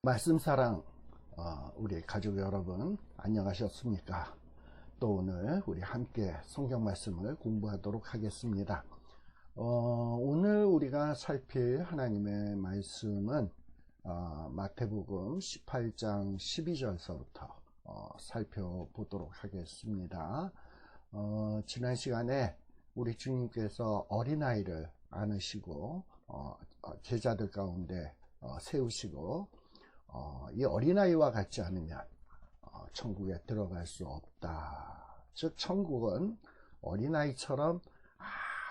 말씀사랑 우리 가족 여러분 안녕하셨습니까? 또 오늘 우리 함께 성경 말씀을 공부하도록 하겠습니다. 오늘 우리가 살필 하나님의 말씀은 마태복음 18장 12절서부터 살펴보도록 하겠습니다. 지난 시간에 우리 주님께서 어린아이를 안으시고 제자들 가운데 세우시고 이 어린아이와 같지 않으면 천국에 들어갈 수 없다. 즉 천국은 어린아이처럼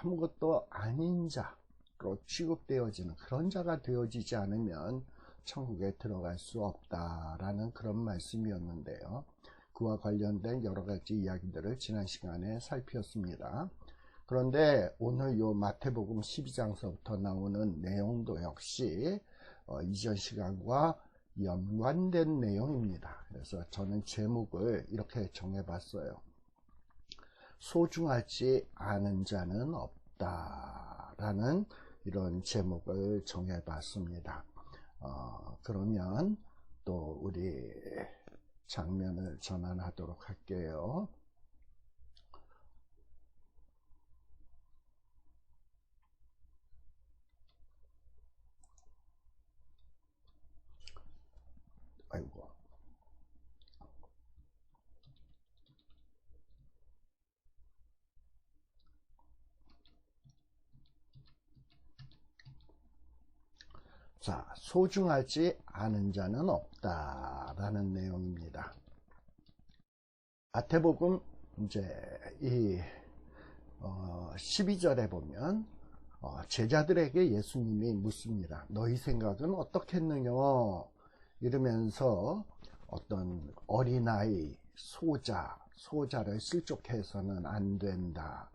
아무것도 아닌 자로 취급되어지는 그런 자가 되어지지 않으면 천국에 들어갈 수 없다라는 그런 말씀이었는데요. 그와 관련된 여러 가지 이야기들을 지난 시간에 살폈습니다. 그런데 오늘 요 마태복음 12장서부터 나오는 내용도 역시 이전 시간과 연관된 내용입니다. 그래서 저는 제목을 이렇게 정해봤어요. 소중하지 않은 자는 없다 라는 이런 제목을 정해봤습니다. 그러면 또 우리 장면을 전환하도록 할게요. 아이고. 자, 소중하지 않은 자는 없다라는 내용입니다. 마태복음 이제 이 12절에 보면 제자들에게 예수님이 묻습니다. 너희 생각은 어떻겠느냐? 이러면서 어떤 어린아이, 소자를 실족해서는 안 된다.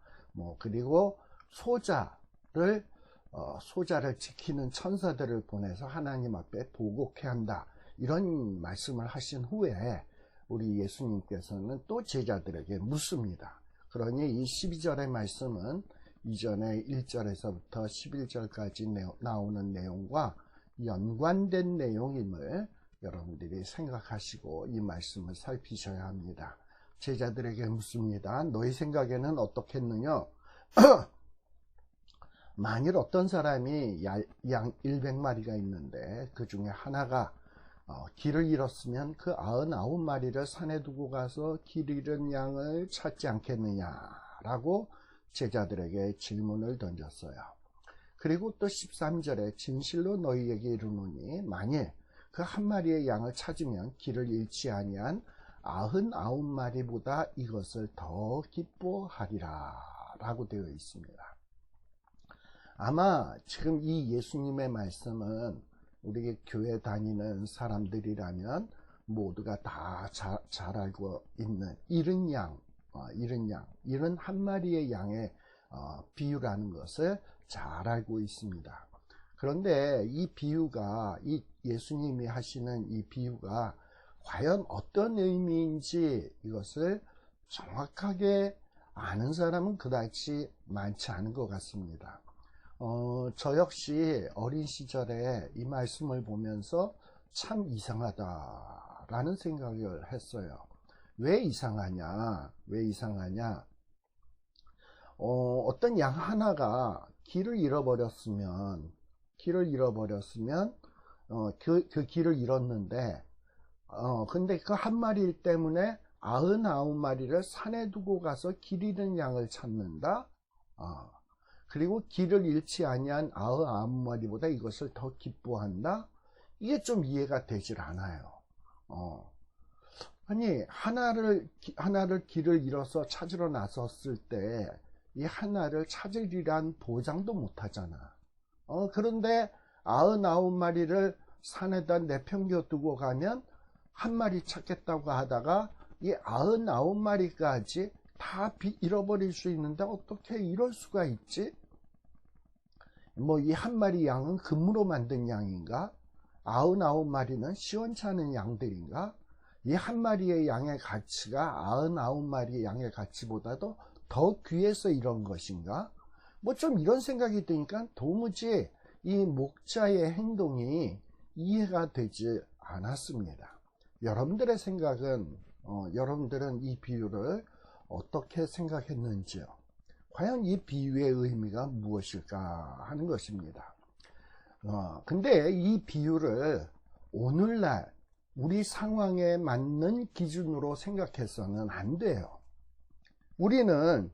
그리고 소자를 지키는 천사들을 보내서 하나님 앞에 보고케 한다. 이런 말씀을 하신 후에 우리 예수님께서는 또 제자들에게 묻습니다. 그러니 이 12절의 말씀은 이전에 1절에서부터 11절까지 나오는 내용과 연관된 내용임을 여러분들이 생각하시고 이 말씀을 살피셔야 합니다. 제자들에게 묻습니다. 너희 생각에는 어떻겠느냐? 만일 어떤 사람이 양 100마리가 있는데 그 중에 하나가 길을 잃었으면 그 99마리를 산에 두고 가서 길 잃은 양을 찾지 않겠느냐라고 제자들에게 질문을 던졌어요. 그리고 또 13절에 진실로 너희에게 이르노니 만일 그 한 마리의 양을 찾으면 길을 잃지 아니한 99마리보다 이것을 더 기뻐하리라 라고 되어 있습니다. 아마 지금 이 예수님의 말씀은 우리 교회 다니는 사람들이라면 모두가 다 잘 알고 있는 잃은 한 마리의 양의 비유라는 것을 잘 알고 있습니다. 그런데 이 비유가, 이 예수님이 하시는 이 비유가 과연 어떤 의미인지 이것을 정확하게 아는 사람은 그다지 많지 않은 것 같습니다. 저 역시 어린 시절에 이 말씀을 보면서 참 이상하다라는 생각을 했어요. 왜 이상하냐? 어떤 양 하나가 길을 잃어버렸으면 그 길을 잃었는데 근데 그 한 마리 때문에 99마리를 산에 두고 가서 길 잃은 양을 찾는다. 그리고 길을 잃지 아니한 99마리보다 이것을 더 기뻐한다. 이게 좀 이해가 되질 않아요. 아니 하나를 길을 잃어서 찾으러 나섰을 때 이 하나를 찾으리란 보장도 못하잖아. 그런데 99마리를 산에다 내팽겨 두고 가면 한 마리 찾겠다고 하다가 이 99마리까지 다 잃어버릴 수 있는데 어떻게 이럴 수가 있지? 이 한 마리 양은 금으로 만든 양인가? 99마리는 시원찮은 양들인가? 이 한 마리의 양의 가치가 99마리의 양의 가치보다도 더 귀해서 이런 것인가? 좀 이런 생각이 드니까 도무지 이 목자의 행동이 이해가 되지 않았습니다. 여러분들의 생각은 여러분들은 이 비유를 어떻게 생각했는지요? 과연 이 비유의 의미가 무엇일까 하는 것입니다. 근데 이 비유를 오늘날 우리 상황에 맞는 기준으로 생각해서는 안 돼요. 우리는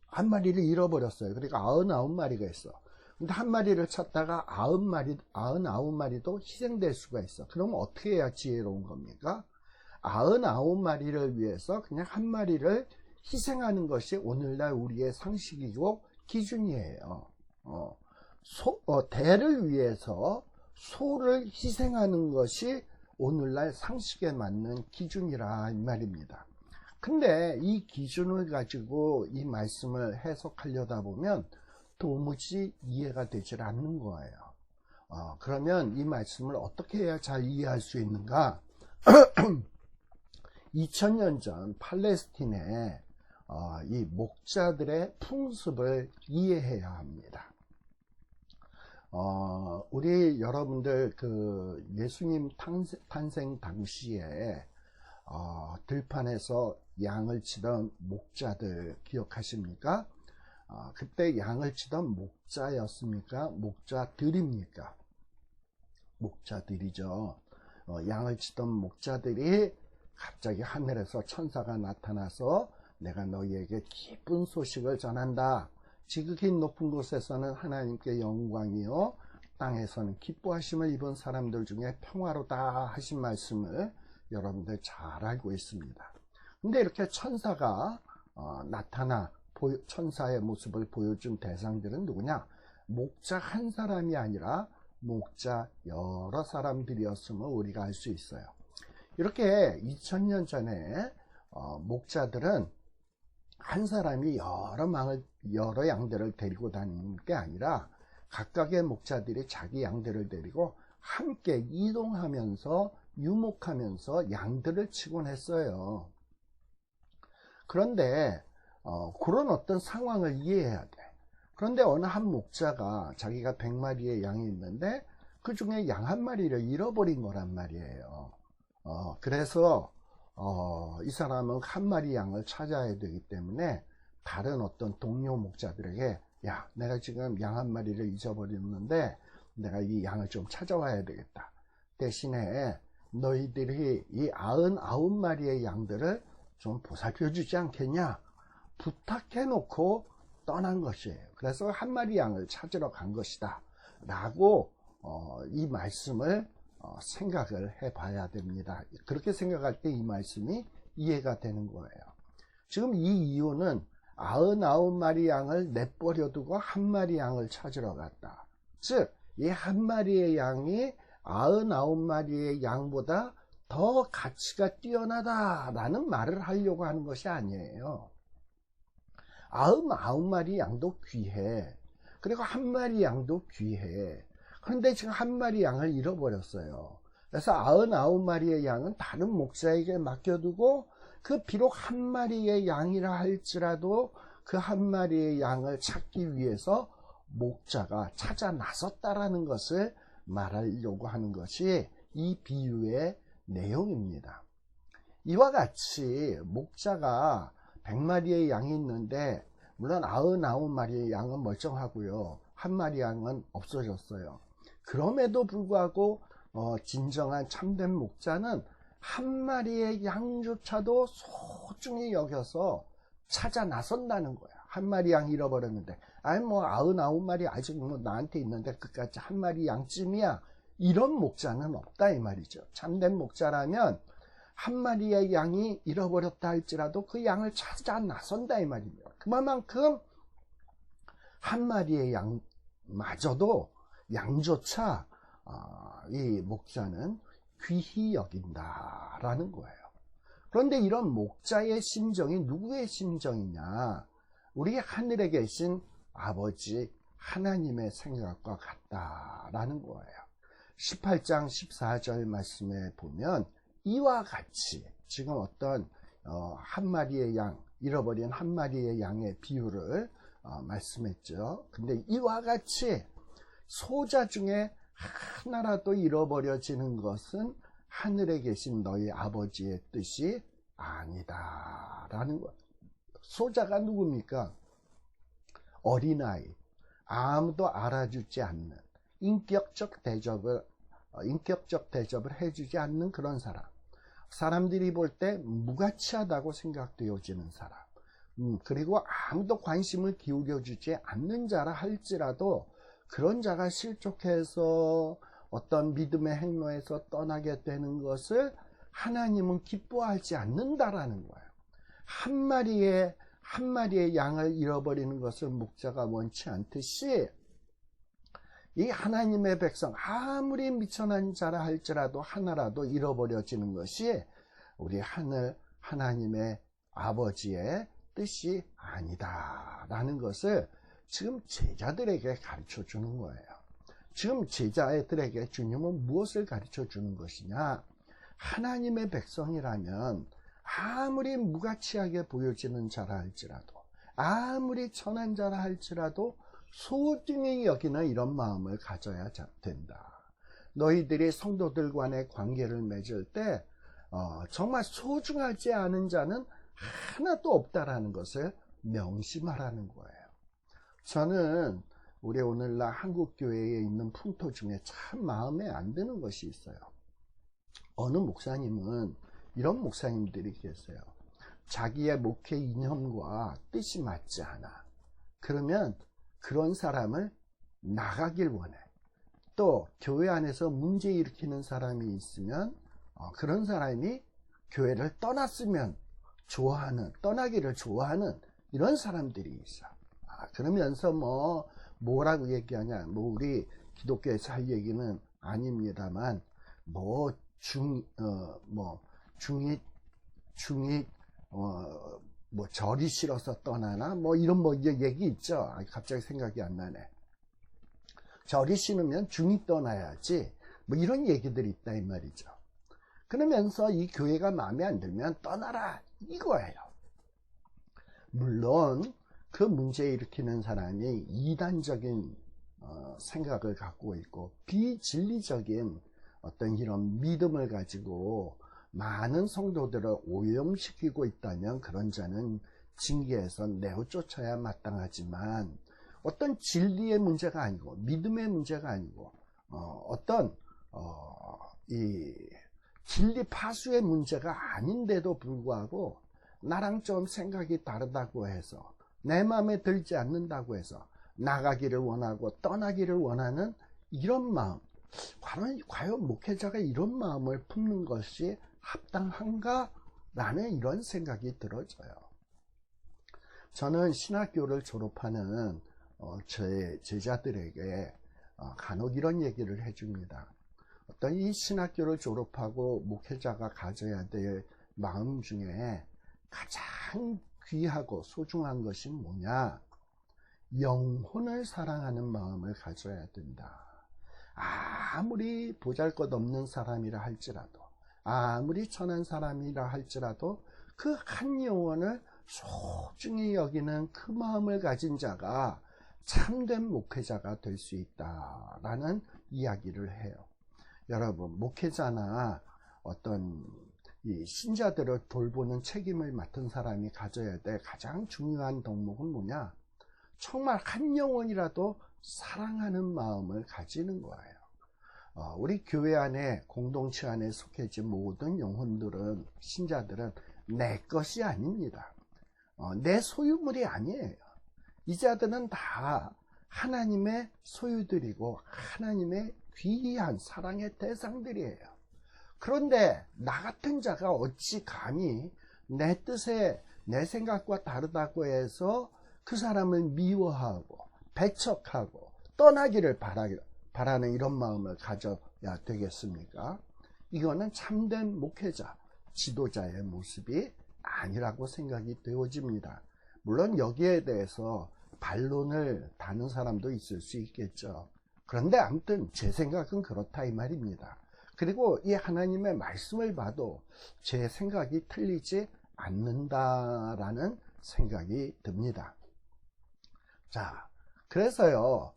한 마리를 잃어버렸어요. 그러니까 99마리가 있어. 근데 한 마리를 찾다가 99마리도 희생될 수가 있어. 그럼 어떻게 해야 지혜로운 겁니까? 99마리를 위해서 그냥 한 마리를 희생하는 것이 오늘날 우리의 상식이고 기준이에요. 대를 위해서 소를 희생하는 것이 오늘날 상식에 맞는 기준이라 이 말입니다. 근데 이 기준을 가지고 이 말씀을 해석하려다 보면 도무지 이해가 되질 않는 거예요. 그러면 이 말씀을 어떻게 해야 잘 이해할 수 있는가? 2000년 전 팔레스틴의 이 목자들의 풍습을 이해해야 합니다. 우리 여러분들 그 예수님 탄생 당시에 들판에서 양을 치던 목자들 기억하십니까? 그때 양을 치던 목자였습니까? 목자들입니까? 목자들이죠. 양을 치던 목자들이 갑자기 하늘에서 천사가 나타나서 내가 너희에게 기쁜 소식을 전한다. 지극히 높은 곳에서는 하나님께 영광이요 땅에서는 기뻐하심을 입은 사람들 중에 평화로다 하신 말씀을 여러분들 잘 알고 있습니다. 근데 이렇게 천사가 나타나 천사의 모습을 보여준 대상들은 누구냐? 목자 한 사람이 아니라 목자 여러 사람들이었음을 우리가 알 수 있어요. 이렇게 2000년 전에 목자들은 한 사람이 여러 양들을 데리고 다니는 게 아니라 각각의 목자들이 자기 양들을 데리고 함께 이동하면서 유목하면서 양들을 치곤 했어요. 그런데 그런 어떤 상황을 이해해야 돼. 그런데 어느 한 목자가 자기가 100마리의 양이 있는데 그 중에 양 한 마리를 잃어버린 거란 말이에요. 그래서 이 사람은 한 마리 양을 찾아야 되기 때문에 다른 어떤 동료 목자들에게 야, 내가 지금 양 한 마리를 잊어버렸는데 내가 이 양을 좀 찾아와야 되겠다. 대신에 너희들이 이 99마리의 양들을 좀 보살펴 주지 않겠냐? 부탁해 놓고 떠난 것이에요. 그래서 한 마리 양을 찾으러 간 것이다 라고 이 말씀을 생각을 해 봐야 됩니다. 그렇게 생각할 때 이 말씀이 이해가 되는 거예요. 지금 이 이유는 99마리 양을 내버려 두고 한 마리 양을 찾으러 갔다. 즉, 이 한 마리의 양이 99마리의 양보다 더 가치가 뛰어나다라는 말을 하려고 하는 것이 아니에요. 99마리 양도 귀해. 그리고 한 마리 양도 귀해. 그런데 지금 한 마리 양을 잃어버렸어요. 그래서 99마리의 양은 다른 목자에게 맡겨두고 그 비록 한 마리의 양이라 할지라도 그 한 마리의 양을 찾기 위해서 목자가 찾아 나섰다라는 것을 말하려고 하는 것이 이 비유의 내용입니다. 이와 같이 목자가 100마리의 양이 있는데 물론 99마리의 양은 멀쩡하고요. 한 마리 양은 없어졌어요. 그럼에도 불구하고 진정한 참된 목자는 한 마리의 양조차도 소중히 여겨서 찾아 나선다는 거야. 한 마리 양 잃어버렸는데 아니 뭐 99마리 아직 뭐 나한테 있는데 그까지 한 마리 양쯤이야. 이런 목자는 없다 이 말이죠. 참된 목자라면 한 마리의 양이 잃어버렸다 할지라도 그 양을 찾아 나선다 이 말입니다. 그만큼 한 마리의 양마저도 양조차 이 목자는 귀히 여긴다라는 거예요. 그런데 이런 목자의 심정이 누구의 심정이냐? 우리 하늘에 계신 아버지 하나님의 생각과 같다라는 거예요. 18장 14절 말씀에 보면 이와 같이 지금 어떤 한 마리의 양, 잃어버린 한 마리의 양의 비유를 말씀했죠. 근데 이와 같이 소자 중에 하나라도 잃어버려지는 것은 하늘에 계신 너희 아버지의 뜻이 아니다 라는 거예요. 소자가 누굽니까? 어린아이, 아무도 알아주지 않는 인격적 대접을 해주지 않는 그런 사람, 사람들이 볼 때 무가치하다고 생각되어지는 사람, 그리고 아무도 관심을 기울여주지 않는 자라 할지라도 그런 자가 실족해서 어떤 믿음의 행로에서 떠나게 되는 것을 하나님은 기뻐하지 않는다라는 거예요. 한 마리의 양을 잃어버리는 것을 목자가 원치 않듯이 이 하나님의 백성, 아무리 미천한 자라 할지라도 하나라도 잃어버려지는 것이 우리 하나님의 아버지의 뜻이 아니다 라는 것을 지금 제자들에게 가르쳐 주는 거예요. 지금 제자들에게 주님은 무엇을 가르쳐 주는 것이냐? 하나님의 백성이라면 아무리 무가치하게 보여지는 자라 할지라도, 아무리 천한 자라 할지라도 소중히 여기는 이런 마음을 가져야 된다. 너희들이 성도들 간의 관계를 맺을 때 정말 소중하지 않은 자는 하나도 없다라는 것을 명심하라는 거예요. 저는 우리 오늘날 한국교회에 있는 풍토 중에 참 마음에 안 드는 것이 있어요. 어느 목사님은 이런 목사님들이 계세요. 자기의 목회 이념과 뜻이 맞지 않아. 그러면 그런 사람을 나가길 원해. 또 교회 안에서 문제 일으키는 사람이 있으면 그런 사람이 교회를 떠나기를 좋아하는 이런 사람들이 있어. 그러면서 뭐라고 얘기하냐? 우리 기독교에서 할 얘기는 아닙니다만 절이 싫어서 떠나나 이런 얘기 있죠. 갑자기 생각이 안 나네. 절이 싫으면 중이 떠나야지 이런 얘기들이 있다 이 말이죠. 그러면서 이 교회가 마음에 안 들면 떠나라 이거예요. 물론 그 문제 일으키는 사람이 이단적인 생각을 갖고 있고 비진리적인 어떤 이런 믿음을 가지고 많은 성도들을 오염시키고 있다면 그런 자는 징계에서 내어쫓아야 마땅하지만 어떤 진리의 문제가 아니고 믿음의 문제가 아니고 이 진리 파수의 문제가 아닌데도 불구하고 나랑 좀 생각이 다르다고 해서 내 마음에 들지 않는다고 해서 나가기를 원하고 떠나기를 원하는 이런 마음, 과연 목회자가 이런 마음을 품는 것이 합당한가? 라는 이런 생각이 들어져요. 저는 신학교를 졸업하는 제 제자들에게 간혹 이런 얘기를 해줍니다. 어떤 이 신학교를 졸업하고 목회자가 가져야 될 마음 중에 가장 귀하고 소중한 것이 뭐냐? 영혼을 사랑하는 마음을 가져야 된다. 아무리 보잘것없는 사람이라 할지라도, 아무리 천한 사람이라 할지라도 그 한 영혼을 소중히 여기는 그 마음을 가진 자가 참된 목회자가 될 수 있다라는 이야기를 해요. 여러분, 목회자나 어떤 이 신자들을 돌보는 책임을 맡은 사람이 가져야 될 가장 중요한 덕목은 뭐냐? 정말 한 영혼이라도 사랑하는 마음을 가지는 거예요. 우리 교회 안에 공동체 안에 속해진 모든 영혼들은, 신자들은 내 것이 아닙니다. 내 소유물이 아니에요. 이 자들은 다 하나님의 소유들이고 하나님의 귀한 사랑의 대상들이에요. 그런데 나 같은 자가 어찌 감히 내 뜻에 내 생각과 다르다고 해서 그 사람을 미워하고 배척하고 떠나기를 바라는 이런 마음을 가져야 되겠습니까? 이거는 참된 목회자, 지도자의 모습이 아니라고 생각이 되어집니다. 물론 여기에 대해서 반론을 다는 사람도 있을 수 있겠죠. 그런데 아무튼 제 생각은 그렇다 이 말입니다. 그리고 이 하나님의 말씀을 봐도 제 생각이 틀리지 않는다라는 생각이 듭니다. 자, 그래서요,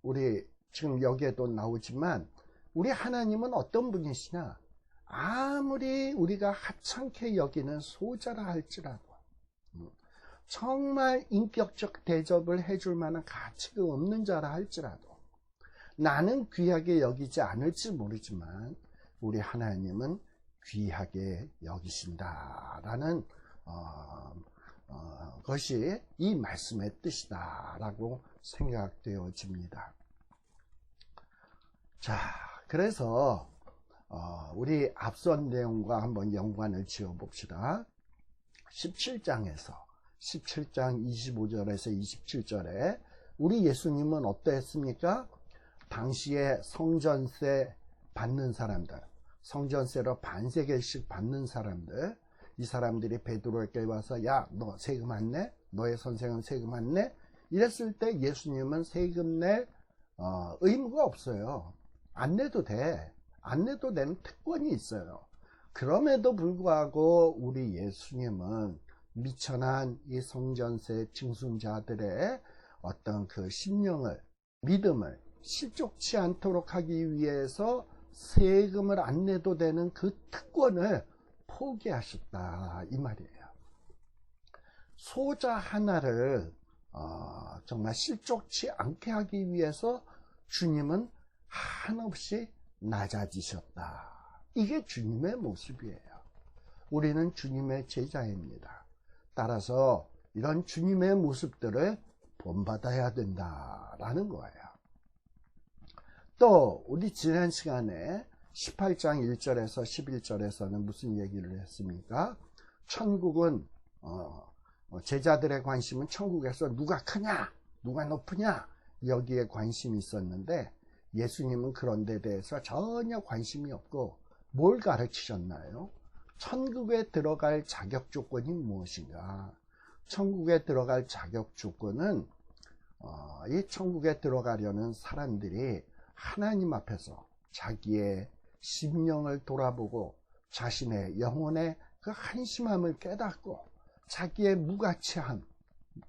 우리 지금 여기에도 나오지만 우리 하나님은 어떤 분이시냐? 아무리 우리가 하찮게 여기는 소자라 할지라도 정말 인격적 대접을 해줄 만한 가치가 없는 자라 할지라도 나는 귀하게 여기지 않을지 모르지만 우리 하나님은 귀하게 여기신다라는 것이 이 말씀의 뜻이다라고 생각되어집니다. 자, 그래서 우리 앞선 내용과 한번 연관을 지어 봅시다. 17장에서 17장 25절에서 27절에 우리 예수님은 어떠했습니까? 당시에 성전세 받는 사람들, 성전세로 반세겔씩 받는 사람들, 이 사람들이 베드로에게 와서 야, 너 세금 안 내? 너의 선생은 세금 안 내? 이랬을 때 예수님은 세금 낼 의무가 없어요. 안 내도 돼. 안 내도 되는 특권이 있어요. 그럼에도 불구하고 우리 예수님은 미천한 이 성전세 징순자들의 어떤 그 심령을, 믿음을 실족치 않도록 하기 위해서 세금을 안 내도 되는 그 특권을 포기하셨다 이 말이에요. 소자 하나를 정말 실족치 않게 하기 위해서 주님은 한없이 낮아지셨다. 이게 주님의 모습이에요. 우리는 주님의 제자입니다. 따라서 이런 주님의 모습들을 본받아야 된다라는 거예요. 또 우리 지난 시간에 18장 1절에서 11절에서는 무슨 얘기를 했습니까? 천국은 제자들의 관심은 천국에서 누가 크냐, 누가 높으냐 여기에 관심이 있었는데 예수님은 그런 데 대해서 전혀 관심이 없고 뭘 가르치셨나요? 천국에 들어갈 자격 조건이 무엇인가? 천국에 들어갈 자격 조건은 이 천국에 들어가려는 사람들이 하나님 앞에서 자기의 심령을 돌아보고 자신의 영혼의 그 한심함을 깨닫고 자기의 무가치함,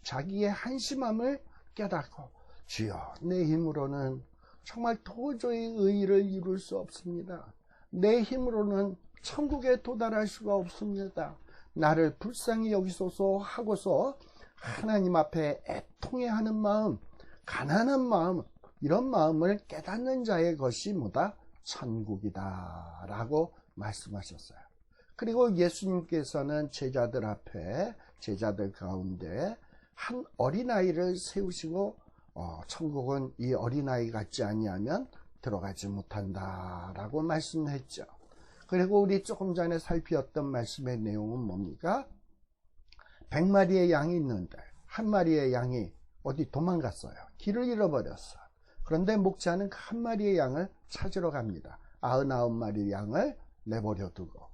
자기의 한심함을 깨닫고 주여 내 힘으로는 정말 도저히 의의를 이룰 수 없습니다. 내 힘으로는 천국에 도달할 수가 없습니다. 나를 불쌍히 여기소서 하고서 하나님 앞에 애통해하는 마음, 가난한 마음, 이런 마음을 깨닫는 자의 것이 뭐다? 천국이다 라고 말씀하셨어요. 그리고 예수님께서는 제자들 앞에, 제자들 가운데 한 어린아이를 세우시고 천국은 이 어린아이 같지 아니하면 들어가지 못한다 라고 말씀했죠. 그리고 우리 조금 전에 살피었던 말씀의 내용은 뭡니까? 100마리의 양이 있는데 한 마리의 양이 어디 도망갔어요. 길을 잃어버렸어. 그런데 목자는 그 한 마리의 양을 찾으러 갑니다. 99마리의 양을 내버려 두고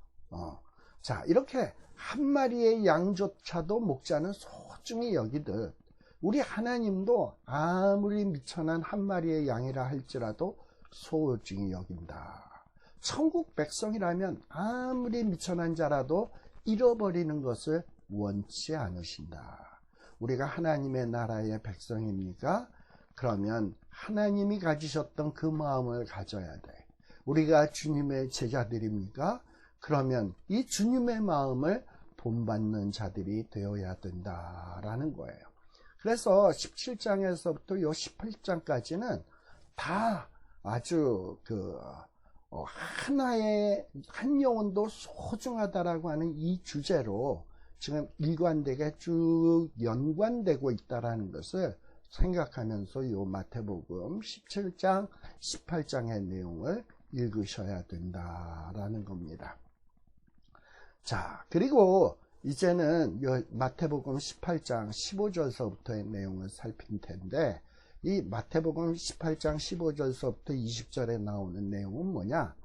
자, 이렇게 한 마리의 양조차도 목자는 소중히 여기듯 우리 하나님도 아무리 미천한 한 마리의 양이라 할지라도 소중히 여긴다. 천국 백성이라면 아무리 미천한 자라도 잃어버리는 것을 원치 않으신다. 우리가 하나님의 나라의 백성입니까? 그러면 하나님이 가지셨던 그 마음을 가져야 돼. 우리가 주님의 제자들입니까? 그러면 이 주님의 마음을 본받는 자들이 되어야 된다라는 거예요. 그래서 17장에서부터 요 18장까지는 다 아주 하나의 한 영혼도 소중하다라고 하는 이 주제로 지금 일관되게 쭉 연관되고 있다라는 것을 생각하면서 요 마태복음 17장, 18장의 내용을 읽으셔야 된다라는 겁니다. 자, 그리고 이제는 마태복음 18장 15절서부터의 내용을 살필 텐데 이 마태복음 18장 15절서부터 20절에 나오는 내용은 뭐냐?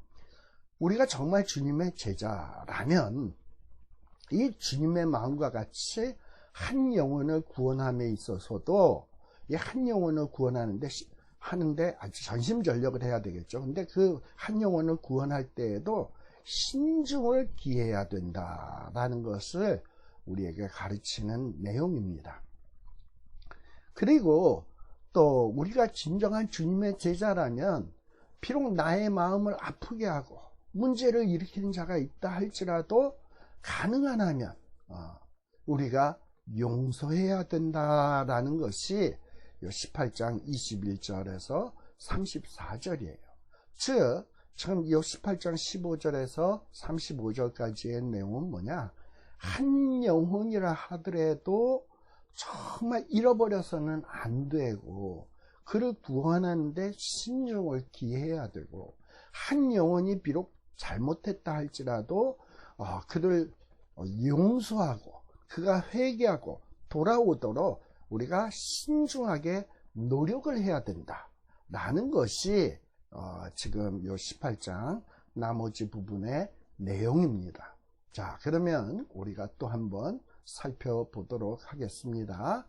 우리가 정말 주님의 제자라면 이 주님의 마음과 같이 한 영혼을 구원함에 있어서도 이 한 영혼을 구원하는데 아주 전심전력을 해야 되겠죠. 근데 그 한 영혼을 구원할 때에도 신중을 기해야 된다라는 것을 우리에게 가르치는 내용입니다. 그리고 또 우리가 진정한 주님의 제자라면 비록 나의 마음을 아프게 하고 문제를 일으키는 자가 있다 할지라도 가능한 하면 우리가 용서해야 된다라는 것이 18장 21절에서 34절이에요. 즉 지금 이 18장 15절에서 35절까지의 내용은 뭐냐, 한 영혼이라 하더라도 정말 잃어버려서는 안 되고 그를 구원하는데 신중을 기해야 되고, 한 영혼이 비록 잘못했다 할지라도 그를 용서하고 그가 회개하고 돌아오도록 우리가 신중하게 노력을 해야 된다 라는 것이 지금 요 18장 나머지 부분의 내용입니다. 자, 그러면 우리가 또 한번 살펴보도록 하겠습니다.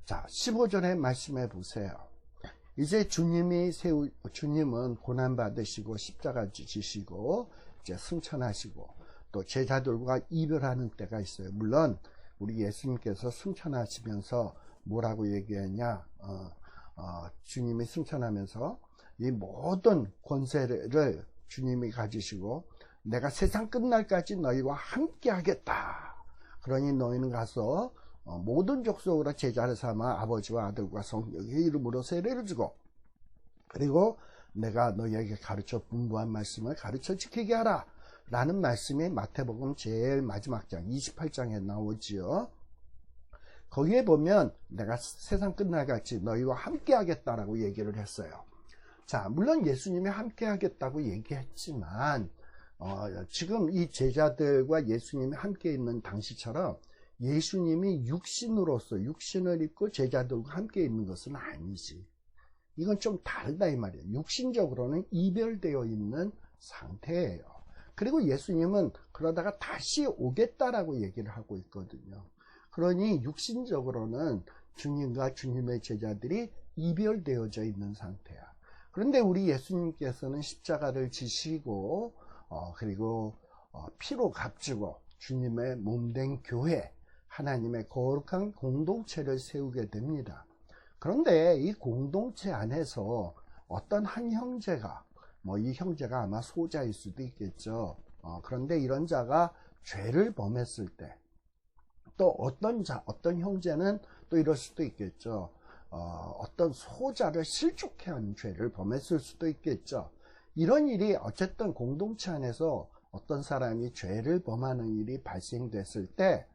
자, 15절에 말씀해 보세요. 이제 주님은 고난받으시고 십자가 지시고 이제 승천하시고 또 제자들과 이별하는 때가 있어요. 물론 우리 예수님께서 승천하시면서 뭐라고 얘기했냐, 주님이 승천하면서 이 모든 권세를 주님이 가지시고 내가 세상 끝날까지 너희와 함께 하겠다. 그러니 너희는 가서 모든 족속으로 제자를 삼아 아버지와 아들과 성령의 이름으로 세례를 주고, 그리고 내가 너희에게 가르쳐 분부한 말씀을 가르쳐 지키게 하라 라는 말씀이 마태복음 제일 마지막 장 28장에 나오지요. 거기에 보면 내가 세상 끝날까지 너희와 함께 하겠다라고 얘기를 했어요. 자, 물론 예수님이 함께 하겠다고 얘기했지만 지금 이 제자들과 예수님이 함께 있는 당시처럼 예수님이 육신을 입고 제자들과 함께 있는 것은 아니지. 이건 좀 다르다 이 말이에요. 육신적으로는 이별되어 있는 상태예요. 그리고 예수님은 그러다가 다시 오겠다라고 얘기를 하고 있거든요. 그러니 육신적으로는 주님과 주님의 제자들이 이별되어져 있는 상태야. 그런데 우리 예수님께서는 십자가를 지시고 그리고 피로 값주고 주님의 몸된 교회, 하나님의 거룩한 공동체를 세우게 됩니다. 그런데 이 공동체 안에서 어떤 한 형제가, 이 형제가 아마 소자일 수도 있겠죠. 그런데 이런 자가 죄를 범했을 때, 또 어떤 형제는 또 이럴 수도 있겠죠. 어떤 소자를 실족해 하는 죄를 범했을 수도 있겠죠. 이런 일이 어쨌든 공동체 안에서 어떤 사람이 죄를 범하는 일이 발생됐을 때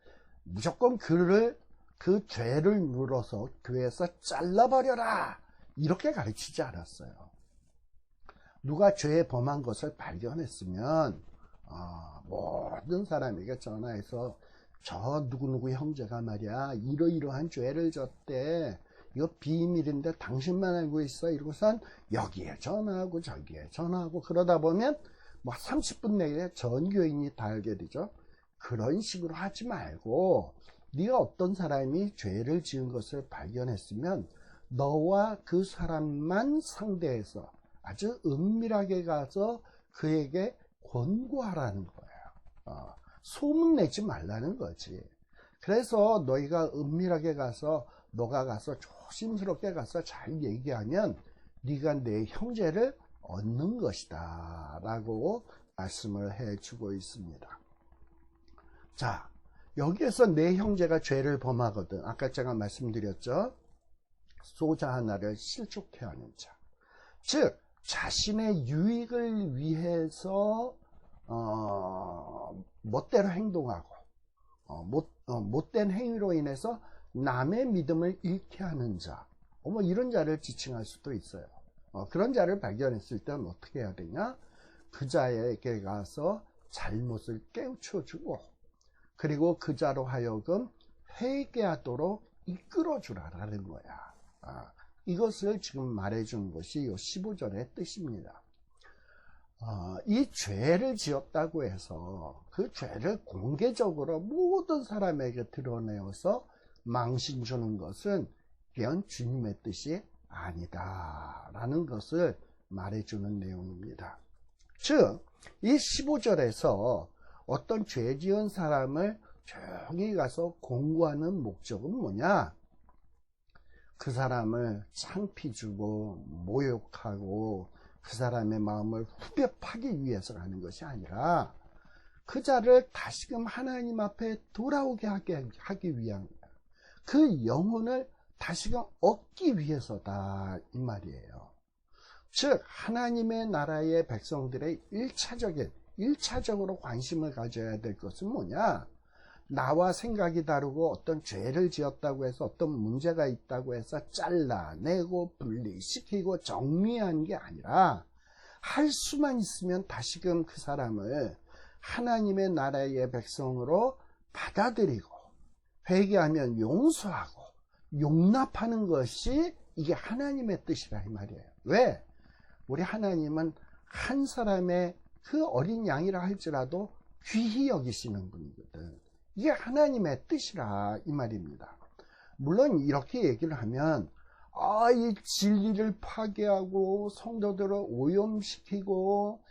무조건 그 죄를 물어서 교회에서 잘라버려라 이렇게 가르치지 않았어요. 누가 죄에 범한 것을 발견했으면 모든 사람에게 전화해서 저 누구누구 형제가 말이야 이러이러한 죄를 졌대, 이거 비밀인데 당신만 알고 있어, 이러고선 여기에 전화하고 저기에 전화하고 그러다 보면 30분 내에 전 교인이 다 알게 되죠. 그런 식으로 하지 말고 네가 어떤 사람이 죄를 지은 것을 발견했으면 너와 그 사람만 상대해서 아주 은밀하게 가서 그에게 권고하라는 거예요. 소문내지 말라는 거지. 그래서 너희가 은밀하게 가서 너가 가서 조심스럽게 가서 잘 얘기하면 네가 내 형제를 얻는 것이다 라고 말씀을 해주고 있습니다. 자, 여기에서 내 형제가 죄를 범하거든, 아까 제가 말씀드렸죠. 소자 하나를 실족해 하는 자, 즉 자신의 유익을 위해서 멋대로 행동하고 못된 행위로 인해서 남의 믿음을 잃게 하는 자, 이런 자를 지칭할 수도 있어요. 그런 자를 발견했을 때는 어떻게 해야 되냐, 그 자에게 가서 잘못을 깨우쳐주고 그리고 그 자로 하여금 회개하도록 이끌어주라라는 거야. 이것을 지금 말해주는 것이 이 15절의 뜻입니다. 이 죄를 지었다고 해서 그 죄를 공개적으로 모든 사람에게 드러내어서 망신 주는 것은 그냥 주님의 뜻이 아니다 라는 것을 말해주는 내용입니다. 즉, 이 15절에서 어떤 죄 지은 사람을 조용히 가서 공고하는 목적은 뭐냐, 그 사람을 창피 주고 모욕하고 그 사람의 마음을 후벼 파기 위해서 가는 것이 아니라 그 자를 다시금 하나님 앞에 돌아오게 하기 위한, 그 영혼을 다시금 얻기 위해서다 이 말이에요. 즉 하나님의 나라의 백성들의 1차적으로 관심을 가져야 될 것은 뭐냐? 나와 생각이 다르고 어떤 죄를 지었다고 해서 어떤 문제가 있다고 해서 잘라내고 분리시키고 정리하는 게 아니라, 할 수만 있으면 다시금 그 사람을 하나님의 나라의 백성으로 받아들이고 회개하면 용서하고 용납하는 것이 이게 하나님의 뜻이라 이 말이에요. 왜? 우리 하나님은 한 사람의 그 어린 양이라 할지라도 귀히 여기시는 분이거든. 이게 하나님의 뜻이라 이 말입니다. 물론 이렇게 얘기를 하면 이 진리를 파괴하고 성도들을 오염시키고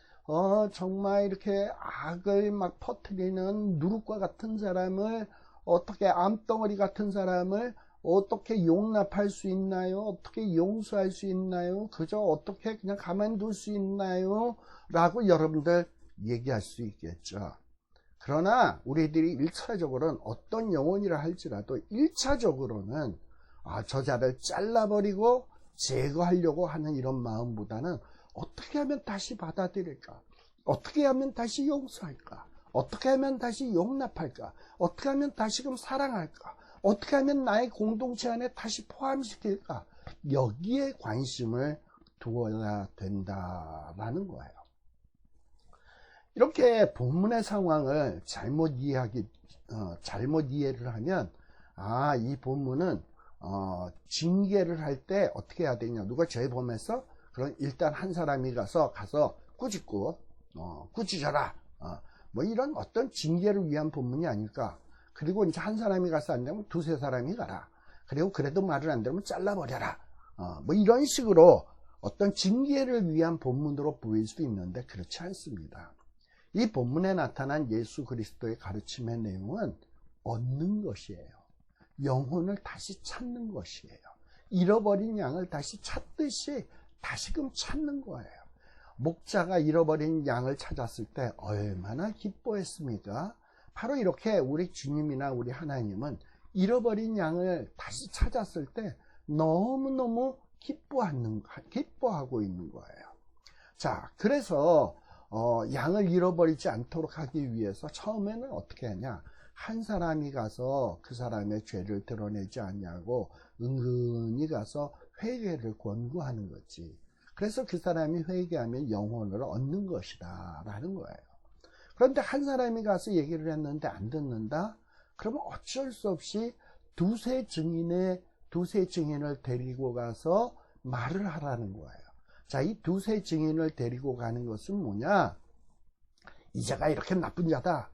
정말 이렇게 악을 막 퍼뜨리는 누룩과 같은 사람을, 어떻게 암덩어리 같은 사람을 어떻게 용납할 수 있나요? 어떻게 용서할 수 있나요? 그저 어떻게 그냥 가만둘 수 있나요? 라고 여러분들 얘기할 수 있겠죠. 그러나 우리들이 1차적으로는 어떤 영혼이라 할지라도 1차적으로는 저 자를 잘라버리고 제거하려고 하는 이런 마음보다는 어떻게 하면 다시 받아들일까? 어떻게 하면 다시 용서할까? 어떻게 하면 다시 용납할까? 어떻게 하면 다시금 사랑할까? 어떻게 하면 나의 공동체 안에 다시 포함시킬까? 여기에 관심을 두어야 된다라는 거예요. 이렇게 본문의 상황을 잘못 이해를 하면, 이 본문은 징계를 할 때 어떻게 해야 되냐? 누가 죄 범해서 그럼 일단 한 사람이 가서 꾸짖고 꾸짖어라, 뭐 이런 어떤 징계를 위한 본문이 아닐까. 그리고 이제 한 사람이 가서 안 되면 두세 사람이 가라. 그리고 그래도 말을 안 들으면 잘라버려라. 뭐 이런 식으로 어떤 징계를 위한 본문으로 보일 수 있는데 그렇지 않습니다. 이 본문에 나타난 예수 그리스도의 가르침의 내용은 얻는 것이에요. 영혼을 다시 찾는 것이에요. 잃어버린 양을 다시 찾듯이 다시금 찾는 거예요. 목자가 잃어버린 양을 찾았을 때 얼마나 기뻐했습니까? 바로 이렇게 우리 주님이나 우리 하나님은 잃어버린 양을 다시 찾았을 때 너무너무 기뻐하고 있는 거예요. 자, 그래서 양을 잃어버리지 않도록 하기 위해서 처음에는 어떻게 하냐? 한 사람이 가서 그 사람의 죄를 드러내지 않냐고 은근히 가서 회개를 권고하는 거지. 그래서 그 사람이 회개하면 영혼을 얻는 것이다 라는 거예요. 그런데 한 사람이 가서 얘기를 했는데 안 듣는다? 그러면 어쩔 수 없이 두세 증인을 데리고 가서 말을 하라는 거예요. 자, 이 두세 증인을 데리고 가는 것은 뭐냐? 이 자가 이렇게 나쁜 자다.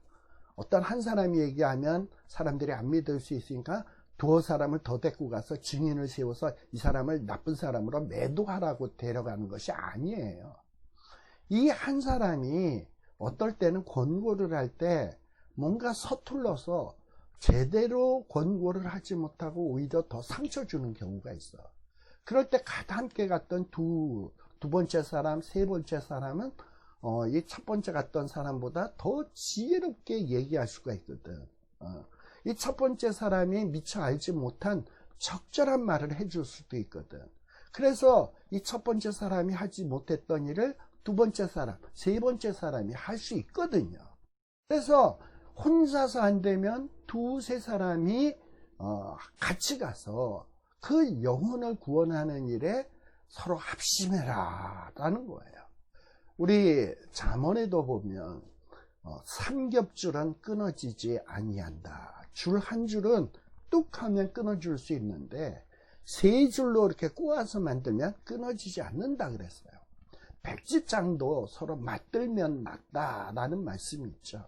어떤 한 사람이 얘기하면 사람들이 안 믿을 수 있으니까 두어 사람을 더 데리고 가서 증인을 세워서 이 사람을 나쁜 사람으로 매도하라고 데려가는 것이 아니에요. 이 한 사람이 어떨 때는 권고를 할 때 뭔가 서툴러서 제대로 권고를 하지 못하고 오히려 더 상처 주는 경우가 있어. 그럴 때 함께 갔던 두 번째 사람, 세 번째 사람은 이 첫 번째 갔던 사람보다 더 지혜롭게 얘기할 수가 있거든. 이 첫 번째 사람이 미처 알지 못한 적절한 말을 해줄 수도 있거든. 그래서 이 첫 번째 사람이 하지 못했던 일을 두 번째 사람, 세 번째 사람이 할 수 있거든요. 그래서 혼자서 안 되면 두세 사람이 같이 가서 그 영혼을 구원하는 일에 서로 합심해라 라는 거예요. 우리 잠언에도 보면 삼겹줄은 끊어지지 아니한다. 줄 한 줄은 뚝 하면 끊어줄 수 있는데 세 줄로 이렇게 꼬아서 만들면 끊어지지 않는다 그랬어요. 백지장도 서로 맞들면 낫다라는 말씀이 있죠.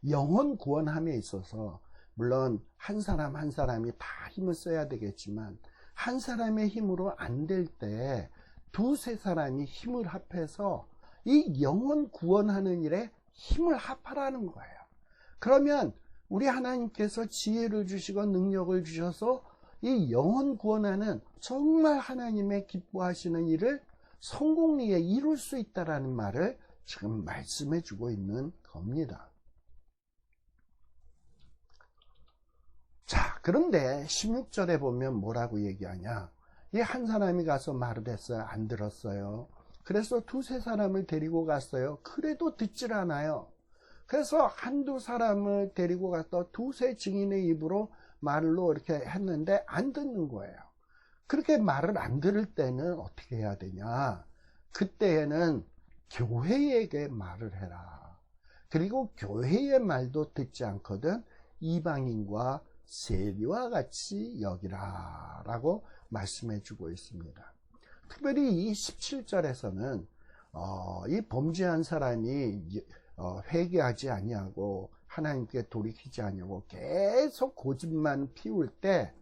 영혼 구원함에 있어서 물론 한 사람 한 사람이 다 힘을 써야 되겠지만 한 사람의 힘으로 안 될 때 두세 사람이 힘을 합해서 이 영혼 구원하는 일에 힘을 합하라는 거예요. 그러면 우리 하나님께서 지혜를 주시고 능력을 주셔서 이 영혼 구원하는 정말 하나님의 기뻐하시는 일을 성공리에 이룰 수 있다라는 말을 지금 말씀해 주고 있는 겁니다. 자, 그런데 16절에 보면 뭐라고 얘기하냐? 이 한 사람이 가서 말을 했어요. 안 들었어요. 그래서 두세 사람을 데리고 갔어요. 그래도 듣질 않아요. 그래서 한두 사람을 데리고 가서 두세 증인의 입으로 말로 이렇게 했는데 안 듣는 거예요. 그렇게 말을 안 들을 때는 어떻게 해야 되냐? 그때에는 교회에게 말을 해라. 그리고 교회의 말도 듣지 않거든 이방인과 세리와 같이 여기라 라고 말씀해 주고 있습니다. 특별히 이 17절에서는 이 범죄한 사람이 회개하지 아니하고 하나님께 돌이키지 아니하고 계속 고집만 피울 때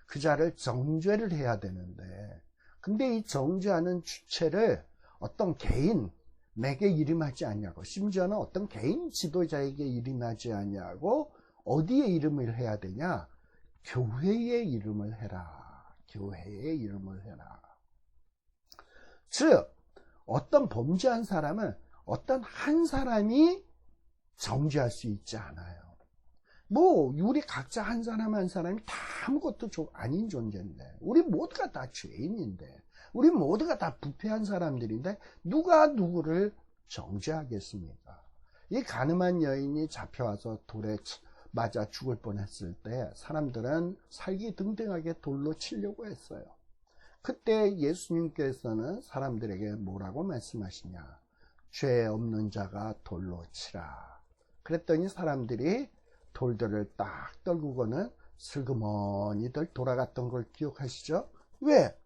그 자를 정죄를 해야 되는데, 근데 이 정죄하는 주체를 어떤 개인 내게 이름하지 아니하고, 심지어는 어떤 개인 지도자에게 이름하지 아니하고 어디에 이름을 해야 되냐? 교회의 이름을 해라. 교회의 이름을 해라. 즉 어떤 범죄한 사람은 어떤 한 사람이 정죄할 수 있지 않아요. 뭐 우리 각자 한 사람 한 사람이 다 아무것도 아닌 존재인데, 우리 모두가 다 죄인인데, 우리 모두가 다 부패한 사람들인데 누가 누구를 정죄하겠습니까? 이 가늠한 여인이 잡혀와서 돌에 맞아 죽을 뻔했을 때 사람들은 살기등등하게 돌로 치려고 했어요. 그때 예수님께서는 사람들에게 뭐라고 말씀하시냐? 죄 없는 자가 돌로 치라. 그랬더니 사람들이 돌들을 딱 떨구고는 슬그머니들 돌아갔던 걸 기억하시죠? 왜?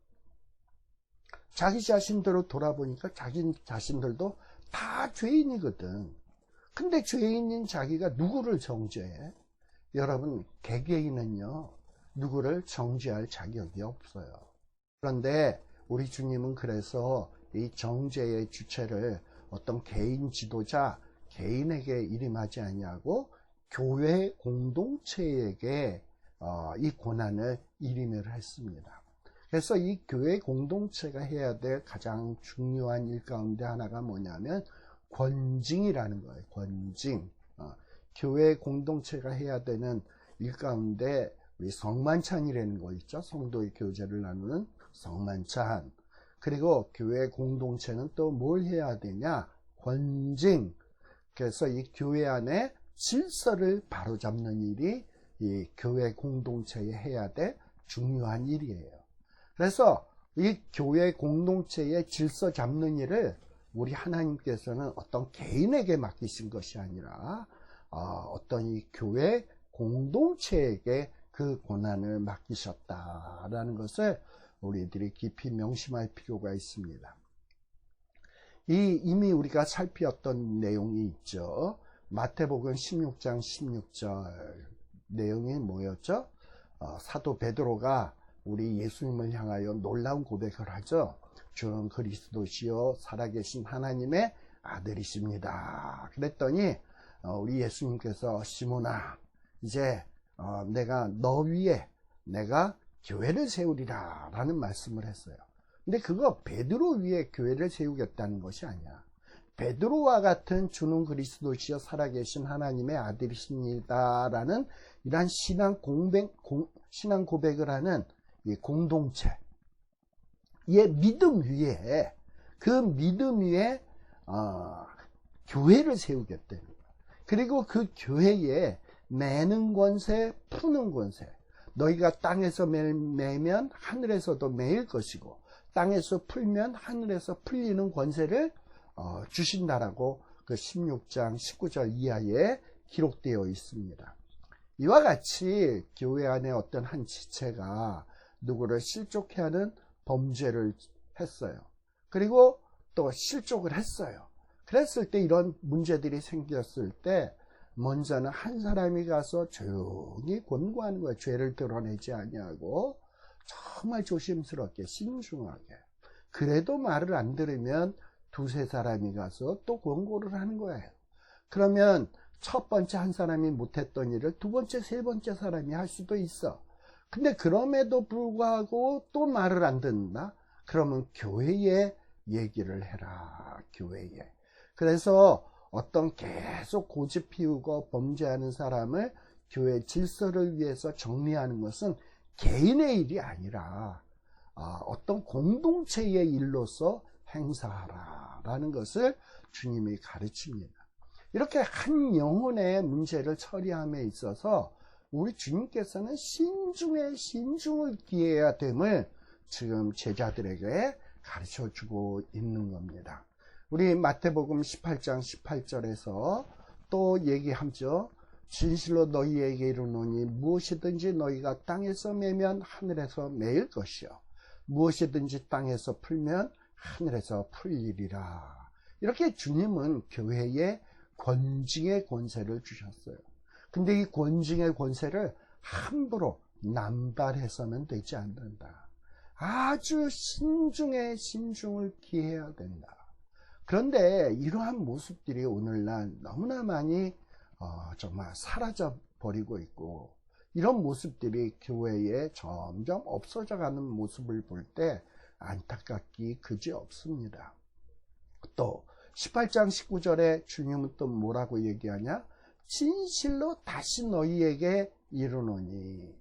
자기 자신들을 돌아보니까 자기 자신들도 다 죄인이거든. 근데 죄인인 자기가 누구를 정죄해? 여러분, 개개인은요 누구를 정죄할 자격이 없어요. 그런데 우리 주님은 그래서 이 정죄의 주체를 어떤 개인 지도자, 개인에게 이름하지 아니하고 교회 공동체에게 이 고난을 이름을 했습니다. 그래서 이 교회 공동체가 해야 될 가장 중요한 일 가운데 하나가 뭐냐면 권징이라는 거예요. 권징. 교회 공동체가 해야 되는 일 가운데 우리 성만찬이라는 거 있죠. 성도의 교제를 나누는 성만찬. 그리고 교회 공동체는 또 뭘 해야 되냐? 권징. 그래서 이 교회 안에 질서를 바로잡는 일이 이 교회 공동체에 해야 될 중요한 일이에요. 그래서 이 교회 공동체의 질서 잡는 일을 우리 하나님께서는 어떤 개인에게 맡기신 것이 아니라 어떤 이 교회 공동체에게 그 고난을 맡기셨다라는 것을 우리들이 깊이 명심할 필요가 있습니다. 이미 우리가 살피었던 내용이 있죠. 마태복음 16장 16절 내용이 뭐였죠? 사도 베드로가 우리 예수님을 향하여 놀라운 고백을 하죠. 주는 그리스도시요 살아계신 하나님의 아들이십니다. 그랬더니 우리 예수님께서 시몬아, 이제 내가 너 위에 내가 교회를 세우리라 라는 말씀을 했어요. 근데 그거 베드로 위에 교회를 세우겠다는 것이 아니야. 베드로와 같은 주는 그리스도시여 살아계신 하나님의 아들이십니다 라는 이러한 신앙 고백을 하는 이 공동체, 이 믿음 위에, 그 믿음 위에 교회를 세우겠다. 그리고 그 교회에 매는 권세, 푸는 권세, 너희가 땅에서 매면 하늘에서도 매일 것이고 땅에서 풀면 하늘에서 풀리는 권세를 주신다라고 그 16장 19절 이하에 기록되어 있습니다. 이와 같이 교회 안에 어떤 한 지체가 누구를 실족해 하는 범죄를 했어요. 그리고 또 실족을 했어요. 그랬을 때 이런 문제들이 생겼을 때 먼저는 한 사람이 가서 조용히 권고하는 거예요. 죄를 드러내지 아니하고 정말 조심스럽게 신중하게. 그래도 말을 안 들으면 두세 사람이 가서 또 권고를 하는 거예요. 그러면 첫 번째 한 사람이 못했던 일을 두 번째, 세 번째 사람이 할 수도 있어. 근데 그럼에도 불구하고 또 말을 안 듣는다? 그러면 교회에 얘기를 해라. 교회에. 그래서 어떤 계속 고집 피우고 범죄하는 사람을 교회 질서를 위해서 정리하는 것은 개인의 일이 아니라 어떤 공동체의 일로서 행사하라라는 것을 주님이 가르칩니다. 이렇게 한 영혼의 문제를 처리함에 있어서 우리 주님께서는 신중에 신중을 기해야 됨을 지금 제자들에게 가르쳐주고 있는 겁니다. 우리 마태복음 18장 18절에서 또 얘기하죠. 진실로 너희에게 이르노니 무엇이든지 너희가 땅에서 매면 하늘에서 매일 것이요 무엇이든지 땅에서 풀면 하늘에서 풀리리라. 이렇게 주님은 교회에 권징의 권세를 주셨어요. 근데 이 권징의 권세를 함부로 남발해서는 되지 않는다. 아주 신중에 신중을 기해야 된다. 그런데 이러한 모습들이 오늘날 너무나 많이 정말 사라져 버리고 있고, 이런 모습들이 교회에 점점 없어져 가는 모습을 볼 때 안타깝기 그지 없습니다. 또 18장 19절에 주님은 또 뭐라고 얘기하냐? 진실로 다시 너희에게 이르노니.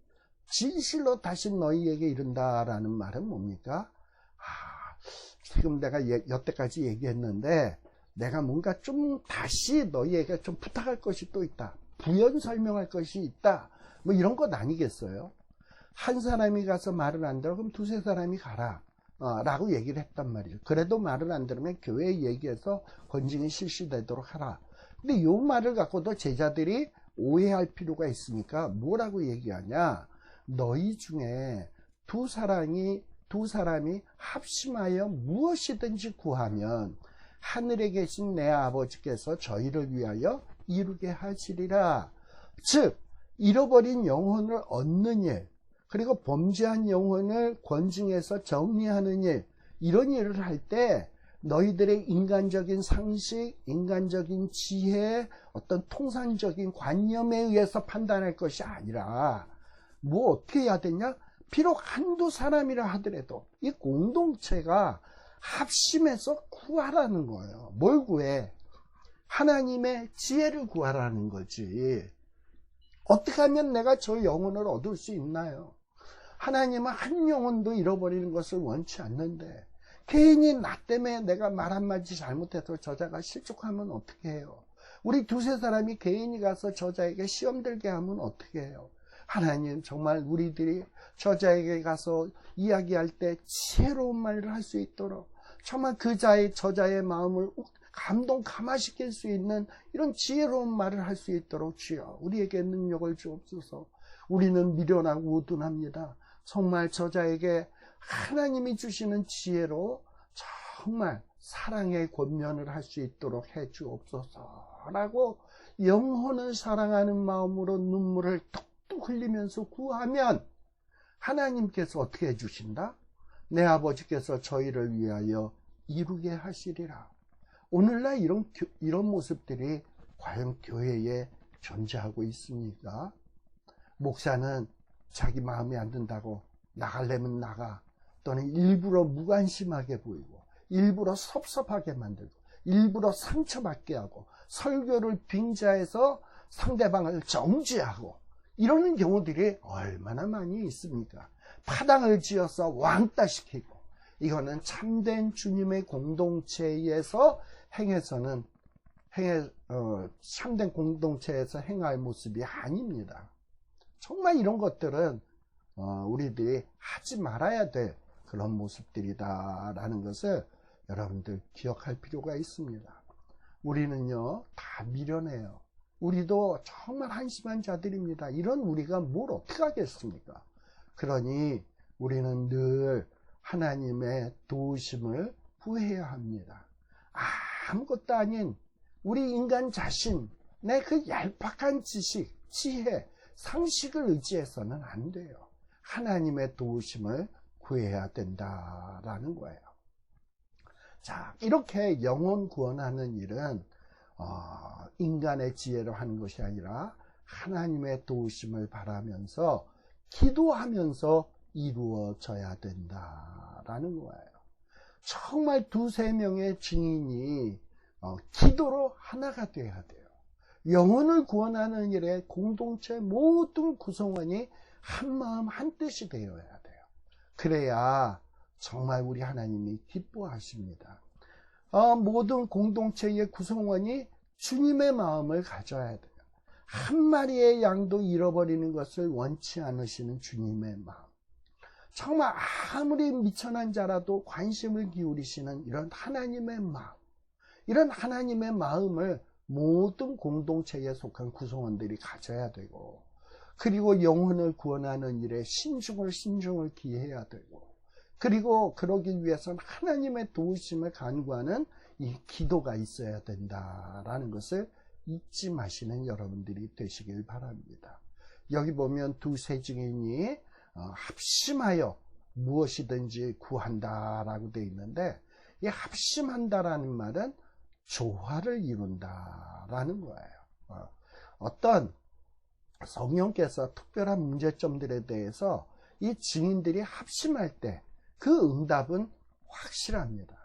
진실로 다시 너희에게 이른다라는 말은 뭡니까? 지금 내가 여태까지 얘기했는데 내가 뭔가 좀 다시 너희에게 좀 부탁할 것이 또 있다. 부연 설명할 것이 있다. 뭐 이런 것 아니겠어요? 한 사람이 가서 말을 안 들어 그럼 두세 사람이 가라. 라고 얘기를 했단 말이죠. 그래도 말을 안 들으면 교회에 얘기해서 권징이 실시되도록 하라. 근데 이 말을 갖고도 제자들이 오해할 필요가 있으니까 뭐라고 얘기하냐? 너희 중에 두 사람이 합심하여 무엇이든지 구하면 하늘에 계신 내 아버지께서 저희를 위하여 이루게 하시리라. 즉 잃어버린 영혼을 얻는 일, 그리고 범죄한 영혼을 권징해서 정리하는 일, 이런 일을 할 때 너희들의 인간적인 상식, 인간적인 지혜, 어떤 통상적인 관념에 의해서 판단할 것이 아니라 뭐 어떻게 해야 되냐? 비록 한두 사람이라 하더라도 이 공동체가 합심해서 구하라는 거예요. 뭘 구해? 하나님의 지혜를 구하라는 거지. 어떻게 하면 내가 저 영혼을 얻을 수 있나요? 하나님은 한 영혼도 잃어버리는 것을 원치 않는데 개인이 나 때문에 내가 말 한마디 잘못해서 저자가 실족하면 어떻게 해요? 우리 두세 사람이 개인이 가서 저자에게 시험 들게 하면 어떻게 해요? 하나님, 정말 우리들이 저자에게 가서 이야기할 때 지혜로운 말을 할 수 있도록 정말 저자의 마음을 감동감화시킬 수 있는 이런 지혜로운 말을 할 수 있도록 주여 우리에게 능력을 주옵소서. 우리는 미련하고 우둔합니다. 정말 저자에게 하나님이 주시는 지혜로 정말 사랑의 권면을 할 수 있도록 해 주옵소서라고 영혼을 사랑하는 마음으로 눈물을 뚝뚝 흘리면서 구하면 하나님께서 어떻게 해주신다? 내 아버지께서 저희를 위하여 이루게 하시리라. 오늘날 이런 모습들이 과연 교회에 존재하고 있습니까? 목사는 자기 마음에 안 든다고 나가려면 나가, 또는 일부러 무관심하게 보이고 일부러 섭섭하게 만들고 일부러 상처받게 하고 설교를 빙자해서 상대방을 정죄하고 이러는 경우들이 얼마나 많이 있습니까? 파당을 지어서 왕따시키고, 이거는 참된 주님의 공동체에서 참된 공동체에서 행할 모습이 아닙니다. 정말 이런 것들은 우리들이 하지 말아야 될 그런 모습들이다라는 것을 여러분들 기억할 필요가 있습니다. 우리는요 다 미련해요. 우리도 정말 한심한 자들입니다. 이런 우리가 뭘 어떻게 하겠습니까? 그러니 우리는 늘 하나님의 도우심을 구해야 합니다. 아무것도 아닌 우리 인간 자신의 그 얄팍한 지식, 지혜, 상식을 의지해서는 안 돼요. 하나님의 도우심을 구해야 된다라는 거예요. 자, 이렇게 영혼 구원하는 일은 인간의 지혜로 하는 것이 아니라 하나님의 도우심을 바라면서 기도하면서 이루어져야 된다라는 거예요. 정말 두세 명의 증인이 기도로 하나가 돼야 돼요. 영혼을 구원하는 일에 공동체 모든 구성원이 한마음 한뜻이 되어야 돼요. 그래야 정말 우리 하나님이 기뻐하십니다. 모든 공동체의 구성원이 주님의 마음을 가져야 돼요. 한 마리의 양도 잃어버리는 것을 원치 않으시는 주님의 마음. 정말 아무리 미천한 자라도 관심을 기울이시는 이런 하나님의 마음. 이런 하나님의 마음을 모든 공동체에 속한 구성원들이 가져야 되고, 그리고 영혼을 구원하는 일에 신중을 기해야 되고, 그리고 그러기 위해서는 하나님의 도우심을 간구하는 이 기도가 있어야 된다라는 것을 잊지 마시는 여러분들이 되시길 바랍니다. 여기 보면 두세 증인이 합심하여 무엇이든지 구한다라고 되어 있는데, 이 합심한다라는 말은 조화를 이룬다라는 거예요. 어떤 성령께서 특별한 문제점들에 대해서 이 증인들이 합심할 때 그 응답은 확실합니다.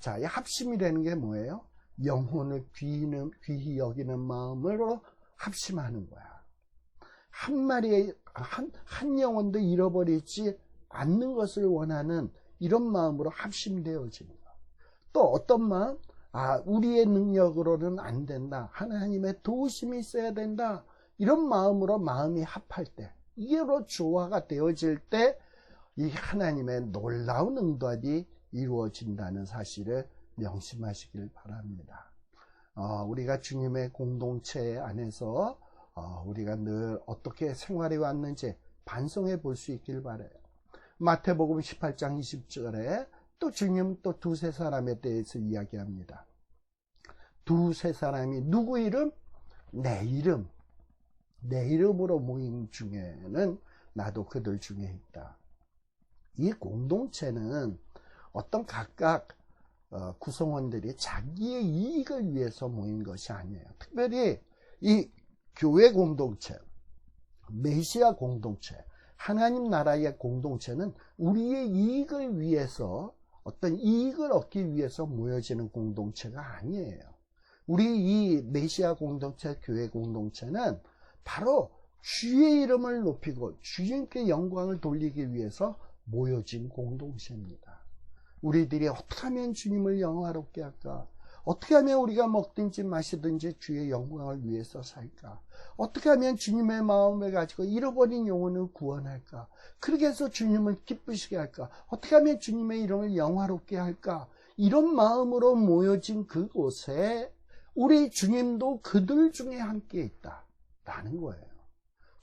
자, 이 합심이라는 게 뭐예요? 영혼을 귀히 여기는 마음으로 합심하는 거야. 한 마리의 한 영혼도 잃어버리지 않는 것을 원하는 이런 마음으로 합심되어지는 거. 또 어떤 마음? 우리의 능력으로는 안 된다. 하나님의 도우심이 있어야 된다. 이런 마음으로 마음이 합할 때, 이게로 조화가 되어질 때 이 하나님의 놀라운 응답이 이루어진다는 사실을 명심하시길 바랍니다. 우리가 주님의 공동체 안에서 우리가 늘 어떻게 생활해 왔는지 반성해 볼 수 있길 바라요. 마태복음 18장 20절에 또 주님은 또 두세 사람에 대해서 이야기합니다. 두세 사람이 누구 이름? 내 이름으로 모인 중에는 나도 그들 중에 있다. 이 공동체는 어떤 각각 구성원들이 자기의 이익을 위해서 모인 것이 아니에요. 특별히 이 교회 공동체, 메시아 공동체, 하나님 나라의 공동체는 우리의 이익을 위해서, 어떤 이익을 얻기 위해서 모여지는 공동체가 아니에요. 우리 이 메시아 공동체, 교회 공동체는 바로 주의 이름을 높이고 주님께 영광을 돌리기 위해서 모여진 공동체입니다. 우리들이 어떻게 하면 주님을 영화롭게 할까? 어떻게 하면 우리가 먹든지 마시든지 주의 영광을 위해서 살까? 어떻게 하면 주님의 마음을 가지고 잃어버린 영혼을 구원할까? 그렇게 해서 주님을 기쁘시게 할까? 어떻게 하면 주님의 이름을 영화롭게 할까? 이런 마음으로 모여진 그곳에 우리 주님도 그들 중에 함께 있다라는 거예요.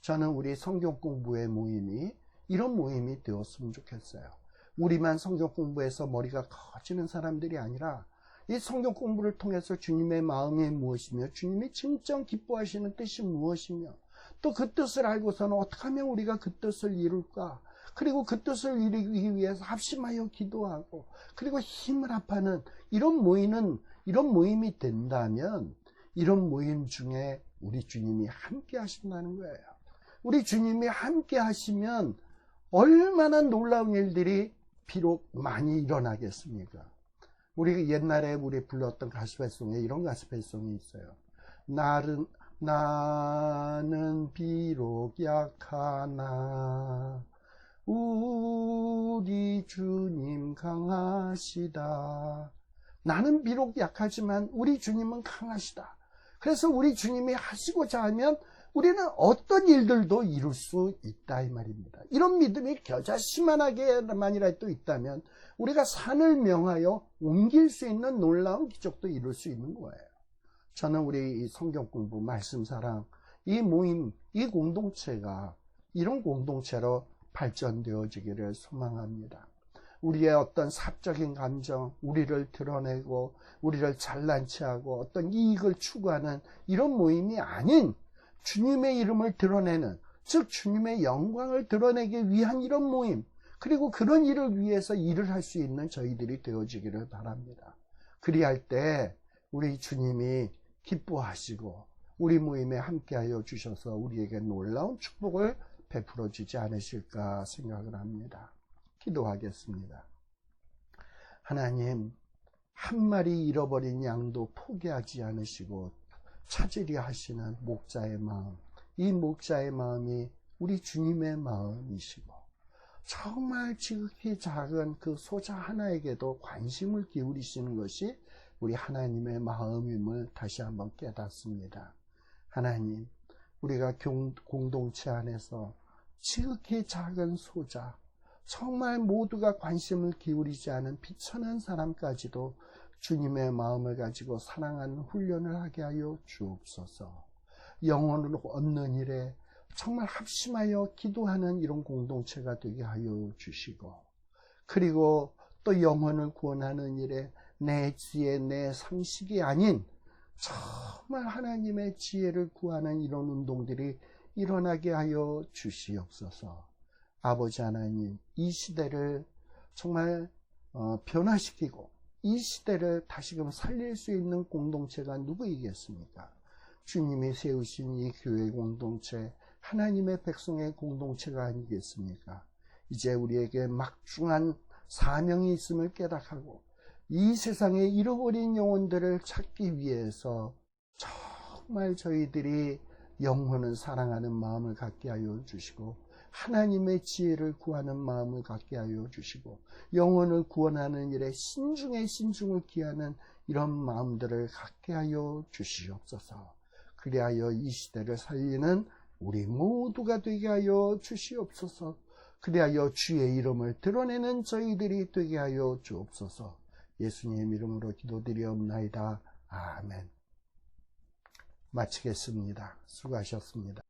저는 우리 성경 공부의 모임이 이런 모임이 되었으면 좋겠어요. 우리만 성경 공부해서 머리가 커지는 사람들이 아니라 이 성경 공부를 통해서 주님의 마음이 무엇이며 주님이 진정 기뻐하시는 뜻이 무엇이며 또 그 뜻을 알고서는 어떻게 하면 우리가 그 뜻을 이룰까? 그리고 그 뜻을 이루기 위해서 합심하여 기도하고 그리고 힘을 합하는 이런 모임이 된다면 이런 모임 중에 우리 주님이 함께 하신다는 거예요. 우리 주님이 함께 하시면 얼마나 놀라운 일들이 비록 많이 일어나겠습니까? 우리 옛날에 우리 불렀던 가스펠송에 이런 가스펠송이 있어요. 나는 비록 약하나 우리 주님 강하시다. 나는 비록 약하지만 우리 주님은 강하시다. 그래서 우리 주님이 하시고자 하면 우리는 어떤 일들도 이룰 수 있다 이 말입니다. 이런 믿음이 겨자씨만하게만이라도 있다면 우리가 산을 명하여 옮길 수 있는 놀라운 기적도 이룰 수 있는 거예요. 저는 우리 이 성경 공부, 말씀 사랑, 이 모임, 이 공동체가 이런 공동체로 발전되어지기를 소망합니다. 우리의 어떤 사적인 감정, 우리를 드러내고 우리를 잘난 체하고 어떤 이익을 추구하는 이런 모임이 아닌 주님의 이름을 드러내는, 즉 주님의 영광을 드러내기 위한 이런 모임, 그리고 그런 일을 위해서 일을 할 수 있는 저희들이 되어지기를 바랍니다. 그리할 때 우리 주님이 기뻐하시고 우리 모임에 함께하여 주셔서 우리에게 놀라운 축복을 베풀어 주지 않으실까 생각을 합니다. 기도하겠습니다. 하나님, 한 마리 잃어버린 양도 포기하지 않으시고 찾으려 하시는 목자의 마음, 이 목자의 마음이 우리 주님의 마음이시고 정말 지극히 작은 그 소자 하나에게도 관심을 기울이시는 것이 우리 하나님의 마음임을 다시 한번 깨닫습니다. 하나님, 우리가 공동체 안에서 지극히 작은 소자, 정말 모두가 관심을 기울이지 않은 비천한 사람까지도 주님의 마음을 가지고 사랑하는 훈련을 하게 하여 주옵소서. 영혼을 얻는 일에 정말 합심하여 기도하는 이런 공동체가 되게 하여 주시고, 그리고 또 영혼을 구원하는 일에 내 지혜, 내 상식이 아닌 정말 하나님의 지혜를 구하는 이런 운동들이 일어나게 하여 주시옵소서. 아버지 하나님, 이 시대를 정말 변화시키고 이 시대를 다시금 살릴 수 있는 공동체가 누구이겠습니까? 주님이 세우신 이 교회 공동체, 하나님의 백성의 공동체가 아니겠습니까? 이제 우리에게 막중한 사명이 있음을 깨닫고 이 세상에 잃어버린 영혼들을 찾기 위해서 정말 저희들이 영혼을 사랑하는 마음을 갖게 하여 주시고 하나님의 지혜를 구하는 마음을 갖게 하여 주시고 영혼을 구원하는 일에 신중에 신중을 기하는 이런 마음들을 갖게 하여 주시옵소서. 그리하여 이 시대를 살리는 우리 모두가 되게 하여 주시옵소서. 그리하여 주의 이름을 드러내는 저희들이 되게 하여 주옵소서. 예수님 이름으로 기도드리옵나이다. 아멘. 마치겠습니다. 수고하셨습니다.